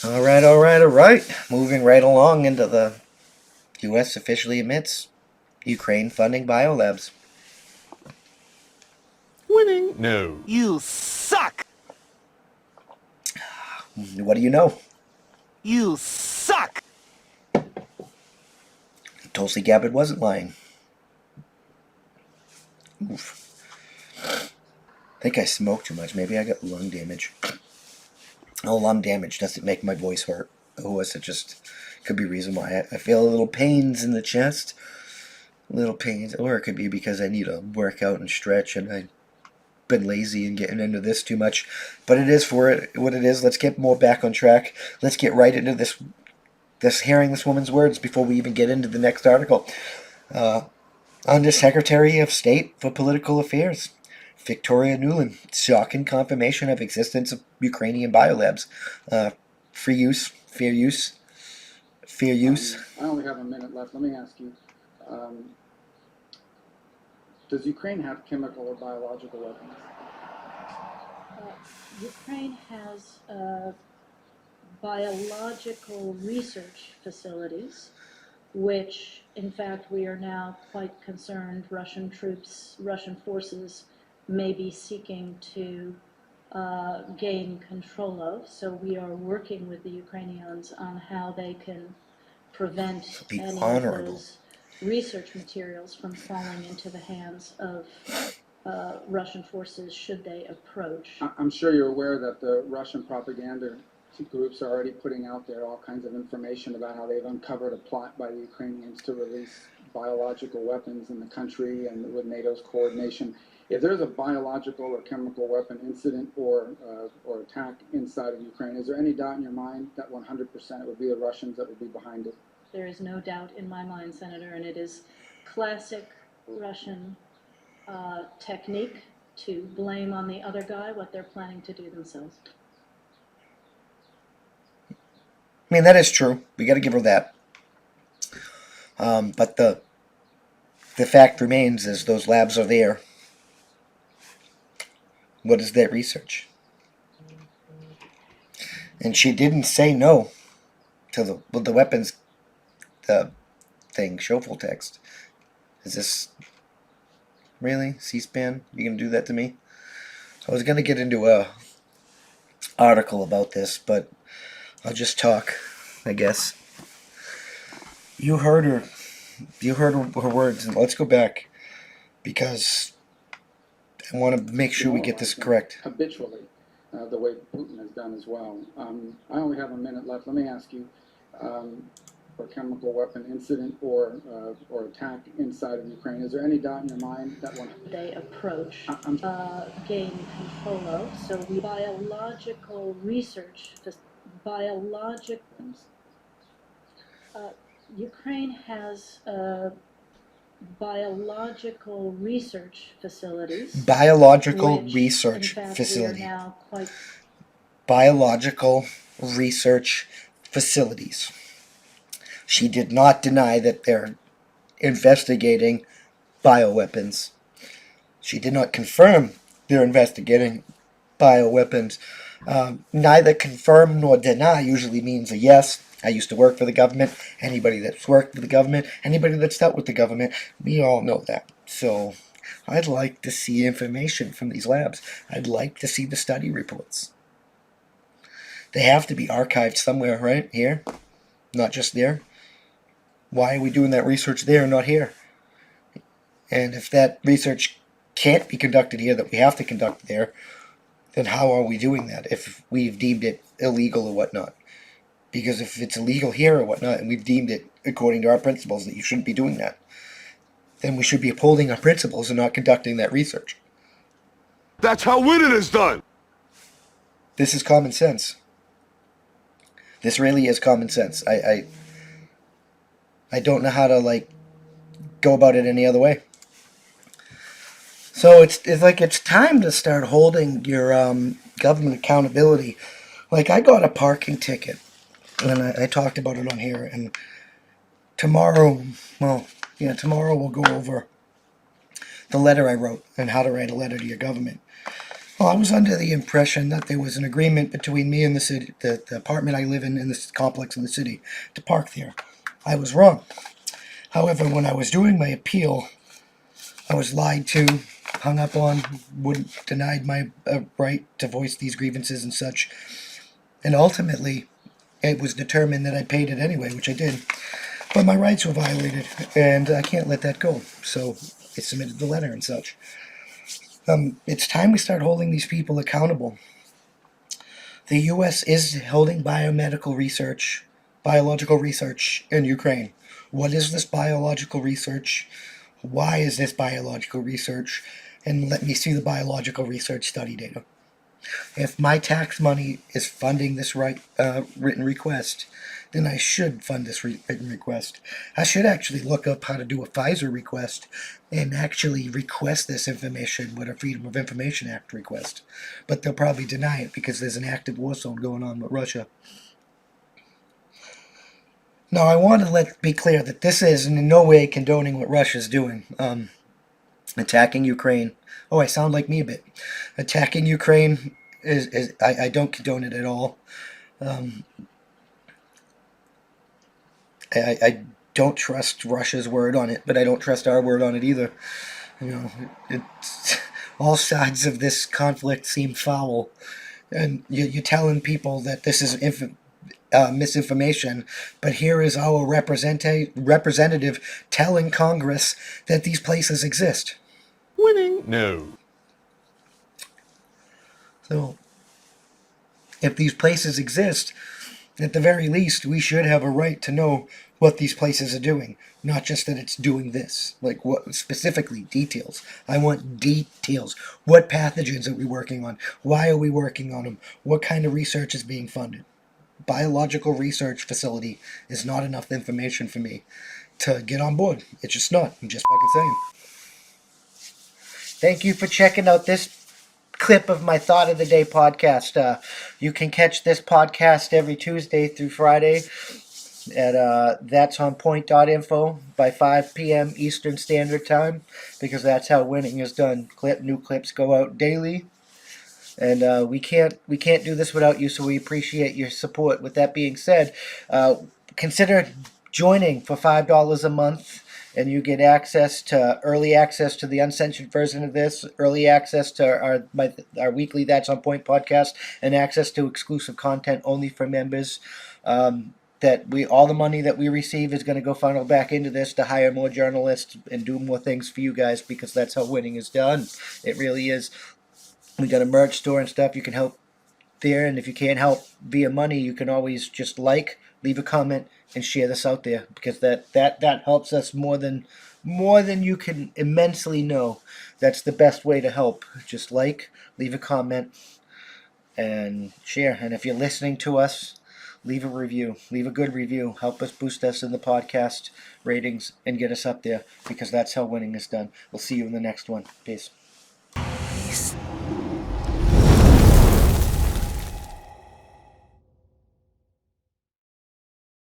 All right, all right, all right. Moving right along into the U.S. officially admits Ukraine funding biolabs. Winning? No. You suck! What do you know? You suck! Tulsi Gabbard wasn't lying. Oof. I think I smoked too much. Maybe I got lung damage. Oh, lung damage doesn't make my voice hurt. Oh, it just could be reason why I feel a little pains in the chest. Little pains. Or it could be because I need to work out and stretch and I've been lazy and getting into this too much. But it is for it what it is. Let's get more back on track. Let's get right into this hearing this woman's words before we even get into the next article. Under Secretary of State for Political Affairs, Victoria Nuland, shocking confirmation of existence of Ukrainian biolabs. Free use, fair use, fair use. I only have a minute left. Let me ask you, does Ukraine have chemical or biological weapons? Ukraine has biological research facilities, which, in fact, we are now quite concerned Russian forces may be seeking to gain control of. So we are working with the Ukrainians on how they can prevent any of those research materials from falling into the hands of Russian forces should they approach. I'm sure you're aware that the Russian propaganda groups are already putting out there all kinds of information about how they've uncovered a plot by the Ukrainians to release biological weapons in the country and with NATO's coordination. If there's a biological or chemical weapon incident or attack inside of Ukraine, is there any doubt in your mind that 100% it would be the Russians that would be behind it? There is no doubt in my mind, Senator, and it is classic Russian technique to blame on the other guy what they're planning to do themselves. I mean, that is true. We got to give her that. But the fact remains is those labs are there. What is that research? And she didn't say no to the weapons thing, show full text. Is this really C-SPAN? You gonna do that to me? I was gonna get into a article about this, but I'll just talk, I guess. You heard her. You heard her words, and let's go back because I want to make sure we get this correct. Habitually, the way Putin has done as well. I only have a minute left. Let me ask you, for chemical weapon incident or attack inside of Ukraine, is there any doubt in your mind that one they approach gain control of? So we biological research, Ukraine has biological research facilities. Biological research facility. Biological research facilities. She did not deny that they're investigating bioweapons. She did not confirm they're investigating bioweapons. Neither confirm nor deny usually means a yes. I used to work for the government. Anybody that's worked for the government, anybody that's dealt with the government, we all know that. So I'd like to see information from these labs. I'd like to see the study reports. They have to be archived somewhere, right? Here? Not just there. Why are we doing that research there and not here? And if that research can't be conducted here, that we have to conduct there, then how are we doing that if we've deemed it illegal or whatnot? Because if it's illegal here or whatnot, and we've deemed it according to our principles that you shouldn't be doing that, then we should be upholding our principles and not conducting that research. That's how winning is done. This is common sense. This really is common sense. I don't know how to go about it any other way. So it's time to start holding your government accountability. Like, I got a parking ticket, and I talked about it on here, and tomorrow we'll go over the letter I wrote and how to write a letter to your government. Well, I was under the impression that there was an agreement between me and the city, the apartment I live in this complex in the city, to park there. I was wrong. However, when I was doing my appeal, I was lied to, hung up on, denied my right to voice these grievances and such. And ultimately, it was determined that I paid it anyway, which I did. But my rights were violated, and I can't let that go. So I submitted the letter and such. It's time we start holding these people accountable. The U.S. is holding biological research in Ukraine. What is this biological research? Why is this biological research? And let me see the biological research study data. If my tax money is funding this written request, then I should fund this written request. I should actually look up how to do a Pfizer request and actually request this information with a Freedom of Information Act request. But they'll probably deny it because there's an active war zone going on with Russia. Now, I want to be clear that this is in no way condoning what Russia's doing. Attacking Ukraine. Oh, I sound like me a bit. Attacking Ukraine I don't condone it at all. I don't trust Russia's word on it, but I don't trust our word on it either. You know, it's all sides of this conflict seem foul, and you're telling people that this is misinformation, but here is our representative telling Congress that these places exist. Winning? No. So, if these places exist, at the very least, we should have a right to know what these places are doing. Not just that it's doing this. Like, what specifically, details. I want details. What pathogens are we working on? Why are we working on them? What kind of research is being funded? Biological research facility is not enough information for me to get on board. It's just not. I'm just fucking saying. Thank you for checking out this clip of my Thought of the Day podcast. You can catch this podcast every Tuesday through Friday at that'sonpoint.info by 5 p.m. Eastern Standard Time, because that's how winning is done. New clips go out daily, and we can't do this without you, so we appreciate your support. With that being said, consider joining for $5 a month, and you get early access to the uncensored version of this, early access to our weekly That's On Point podcast, and access to exclusive content only for members. All the money that we receive is going to go funnel back into this to hire more journalists and do more things for you guys, because that's how winning is done. It really is. We got a merch store and stuff. You can help there, and if you can't help via money, you can always just leave a comment, and share this out there, because that helps us more than you can immensely know. That's the best way to help. Just leave a comment, and share. And if you're listening to us, leave a review. Leave a good review. Help us boost us in the podcast ratings and get us up there, because that's how winning is done. We'll see you in the next one. Peace.